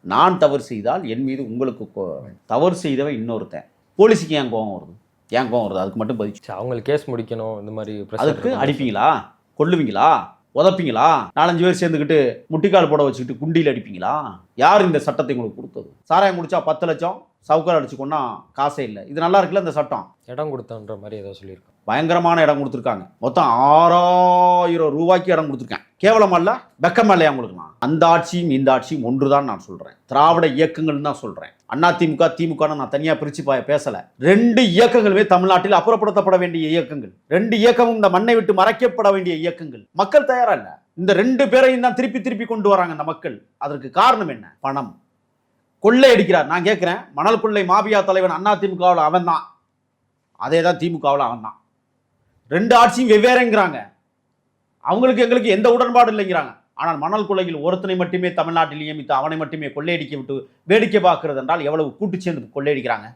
நான் தவறு செய்தால் என் மீது உங்களுக்கு தவறு செய்தவன் இன்னொருத்தன். போலீஸுக்கு ஏன் கோவம் வருது? ஏன் கோவம் வருது? அதுக்கு மட்டும் பதில். அவங்களுக்கு கேஸ் முடிக்கணும், இந்த மாதிரி அதுக்கு அடிப்பீங்களா, கொல்லுவீங்களா, உதப்பீங்களா, 4-5 பேர் சேர்ந்துக்கிட்டு முட்டிக்கால் போட வச்சுக்கிட்டு குண்டியில் அடிப்பீங்களா? யார் இந்த சட்டத்தை உங்களுக்கு கொடுத்தது? சாராயம் குடிச்சா 10 லட்சம், சவுக்கால் அடிச்சுக்கொன்னா காசே இல்லை. இது நல்லா இருக்குல்ல இந்த சட்டம்? இடம் கொடுத்தன்ற மாதிரி ஏதோ சொல்லியிருக்கோம். பயங்கரமான இடம் கொடுத்துருக்காங்க. மொத்தம் 6000 ரூபாய்க்கு இடம் கொடுத்துருக்கேன். கேவலம் அல்ல, வெக்கம் இல்லையா உங்களுக்கு? நான் அந்த ஆட்சியும் இந்த ஆட்சியும் ஒன்றுதான் நான் சொல்றேன். திராவிட இயக்கங்கள் தான் சொல்றேன். அதிமுக திமுக நான் தனியா பிரிச்சு பேசல. 2 இயக்கங்களுமே தமிழ்நாட்டில் அப்புறப்படுத்தப்பட வேண்டிய இயக்கங்கள். 2 இயக்கமும் இந்த மண்ணை விட்டு மறைக்கப்பட வேண்டிய இயக்கங்கள். மக்கள் தயாரா இல்ல. இந்த 2 பேரையும் தான் திருப்பி திருப்பி கொண்டு வராங்க இந்த மக்கள். அதற்கு காரணம் என்ன? பணம். கொள்ளை அடிக்கிறார். நான் கேட்கிறேன், மணல் கொள்ளை மாபியா தலைவன் அதிமுகவில் அவன் தான், அதே தான் திமுகவில் அவன் தான். 2 ஆட்சியும் வெவ்வேறுங்கிறாங்க. அவங்களுக்கு எங்களுக்கு எந்த உடன்பாடு இல்லைங்கிறாங்க. ஆனால் மணல் கொள்ளையில் ஒருத்தனை மட்டுமே தமிழ்நாட்டில் நியமித்து அவனை மட்டுமே கொள்ளையடிக்க விட்டு வேடிக்கை பார்க்கிறது என்றால் எவ்வளவு கூட்டு சேர்ந்து கொள்ளையடிக்கிறாங்க.